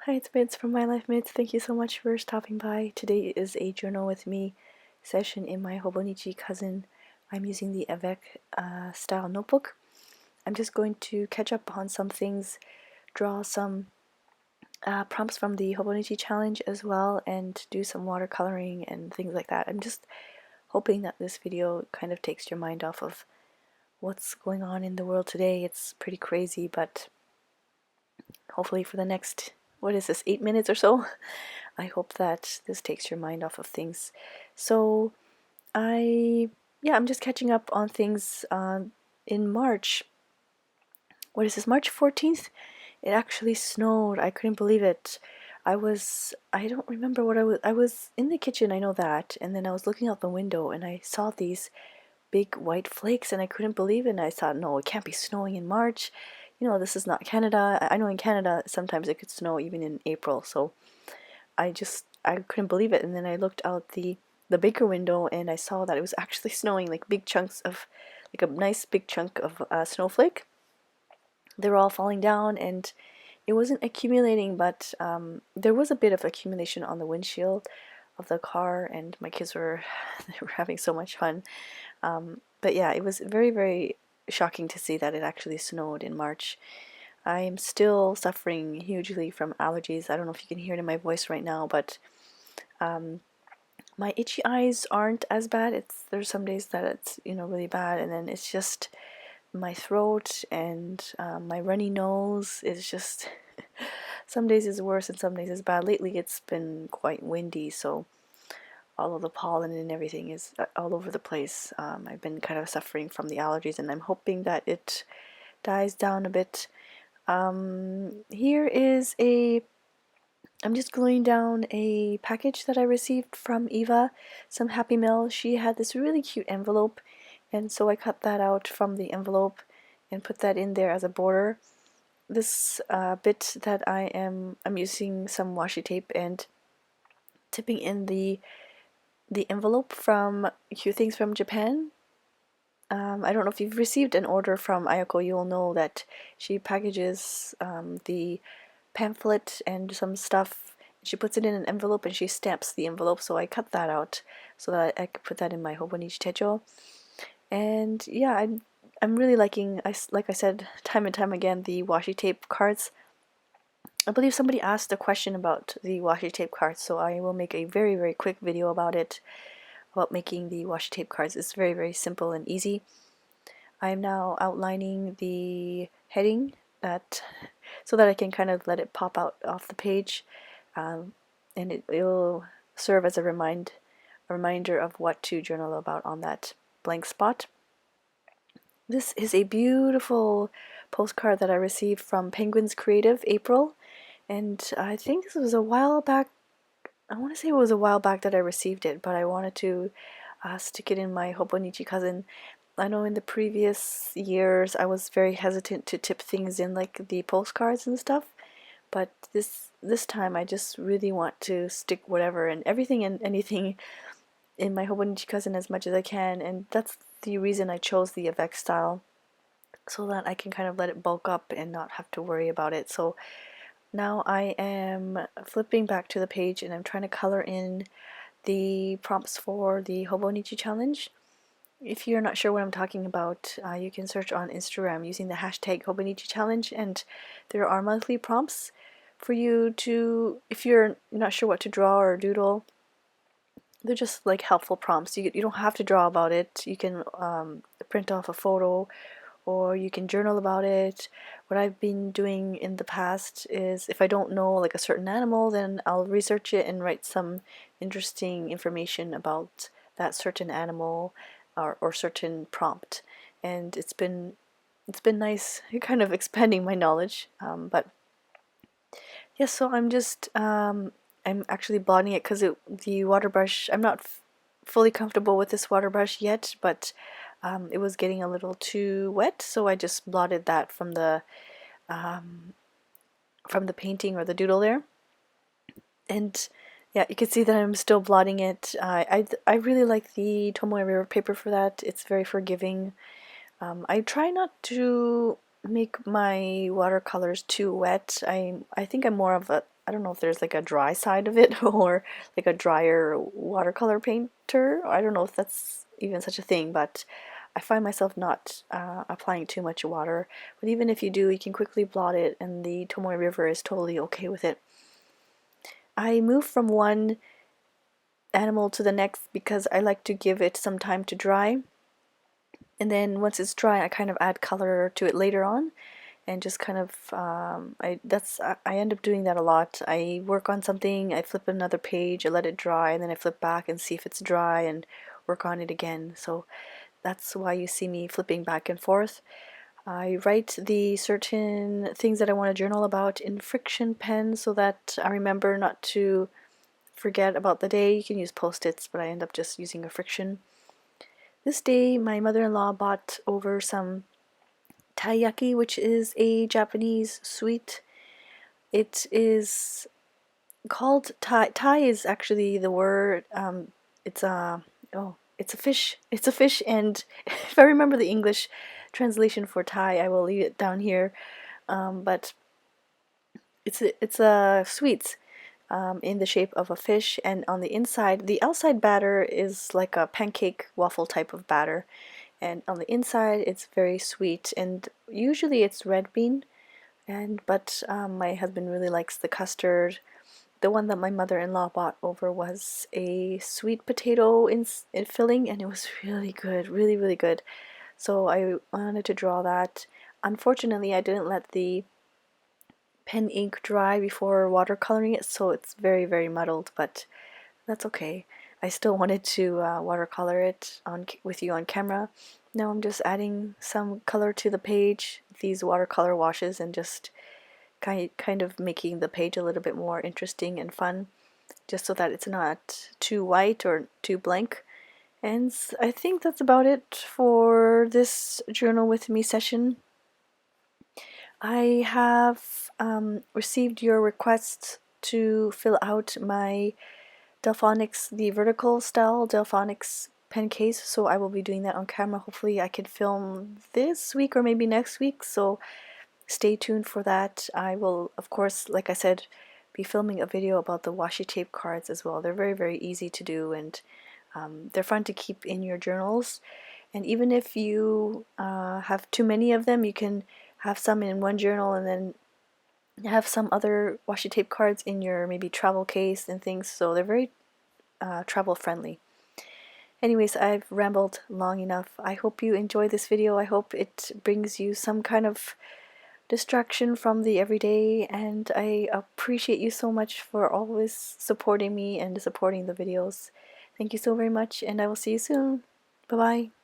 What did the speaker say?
Hi, it's Mids from My Life Mids. Thank you so much for stopping by. Today is a journal with me session in my Hobonichi Cousin. I'm using the Avec style notebook. I'm just going to catch up on some things, draw some prompts from the Hobonichi challenge as well, and do some watercoloring and things like that. I'm just hoping that this video kind of takes your mind off of what's going on in the world today. It's pretty crazy, but hopefully for the next, what is this, 8 minutes or so? I hope that this takes your mind off of things. So I'm just catching up on things in March. What is this, March 14th? It actually snowed. I couldn't believe it. I don't remember what I was in the kitchen, I know that, and then I was looking out the window and I saw these big white flakes and I couldn't believe it, and I thought, no, it can't be snowing in March. You know, this is not Canada. I know in Canada sometimes it could snow even in April, so I couldn't believe it. And then I looked out the baker window and I saw that it was actually snowing, like big chunks of, like a nice big chunk of snowflake. They were all falling down and it wasn't accumulating, but there was a bit of accumulation on the windshield of the car, and my kids were they were having so much fun. But yeah, it was very, very shocking to see that it actually snowed in March. I am still suffering hugely from allergies. I don't know if you can hear it in my voice right now, but my itchy eyes aren't as bad. There's some days that it's really bad, and then it's just my throat and my runny nose is just some days is worse and some days is bad. Lately it's been quite windy, so all of the pollen and everything is all over the place. I've been kind of suffering from the allergies, and I'm hoping that it dies down a bit. Here is I'm just gluing down a package that I received from Eva, some Happy Mail. She had this really cute envelope, and so I cut that out from the envelope and put that in there as a border. This bit that I'm using some washi tape and tipping in the envelope from Cute Things from Japan. I don't know if you've received an order from Ayako, you'll know that she packages the pamphlet and some stuff. She puts it in an envelope and she stamps the envelope, so I cut that out so that I could put that in my Hobonichi Techo. And yeah, I'm really liking, like I said time and time again, the washi tape cards. I believe somebody asked a question about the washi tape cards, so I will make a very, very quick video about it, about making the washi tape cards. It's very, very simple and easy. I am now outlining the heading so that I can kind of let it pop out off the page, and it'll serve as a reminder of what to journal about on that blank spot. This is a beautiful postcard that I received from Penguins Creative, April, and I think this was a while back. I want to say it was a while back that I received it, but I wanted to stick it in my Hobonichi Cousin. I know in the previous years I was very hesitant to tip things in, like the postcards and stuff, but this time I just really want to stick whatever and everything and anything in my Hobonichi Cousin as much as I can, and that's the reason I chose the Avec style, so that I can kind of let it bulk up and not have to worry about it. So now I am flipping back to the page and I'm trying to color in the prompts for the Hobonichi challenge. If you're not sure what I'm talking about, you can search on Instagram using the hashtag Hobonichi challenge, and there are monthly prompts for you to, if you're not sure what to draw or doodle, they're just like helpful prompts. You don't have to draw about it. You can print off a photo, or you can journal about it. What I've been doing in the past is, if I don't know like a certain animal, then I'll research it and write some interesting information about that certain animal or certain prompt. And it's been nice, kind of expanding my knowledge. But yes, so I'm actually blotting it because the water brush, I'm not fully comfortable with this water brush yet, but it was getting a little too wet, so I just blotted that from the painting or the doodle there. And yeah, you can see that I'm still blotting it. I really like the Tomoe River paper for that. It's very forgiving. I try not to make my watercolors too wet. I think I'm more of I don't know if there's like a dry side of it or like a drier watercolor painter. I don't know if that's even such a thing, but I find myself not applying too much water. But even if you do, you can quickly blot it, and the Tomoe River is totally okay with it. I move from one animal to the next because I like to give it some time to dry. And then once it's dry, I kind of add color to it later on, and just kind of I end up doing that a lot. I work on something, I flip another page, I let it dry, and then I flip back and see if it's dry and work on it again. So that's why you see me flipping back and forth. I write the certain things that I want to journal about in friction pen so that I remember not to forget about the day. You can use post-its, but I end up just using a friction. This day, my mother-in-law bought over some taiyaki, which is a Japanese sweet. It is called tai. Tai is actually the word. It's a it's a fish. It's a fish, and if I remember the English translation for tai, I will leave it down here. But it's a sweet in the shape of a fish, and on the inside, the outside batter is like a pancake waffle type of batter, and on the inside it's very sweet, and usually it's red bean, but my husband really likes the custard. The one that my mother-in-law bought over was a sweet potato in filling, and it was really good, really, really good. So I wanted to draw that. Unfortunately, I didn't let the pen ink dry before watercoloring it, so it's very, very muddled, but that's okay. I still wanted to watercolor it with you on camera. Now I'm just adding some color to the page, these watercolor washes, and just kind of making the page a little bit more interesting and fun, just so that it's not too white or too blank. And I think that's about it for this journal with me session. I have received your requests to fill out my Delphonics, the vertical style Delphonics pen case, so I will be doing that on camera. Hopefully I can film this week or maybe next week, so stay tuned for that. I will, of course, like I said, be filming a video about the washi tape cards as well. They're very, very easy to do, and they're fun to keep in your journals. And even if you have too many of them, you can have some in one journal and then have some other washi tape cards in your maybe travel case and things. So they're very travel friendly. Anyways, I've rambled long enough. I hope you enjoy this video. I hope it brings you some kind of distraction from the everyday, and I appreciate you so much for always supporting me and supporting the videos. Thank you so very much, and I will see you soon. Bye bye.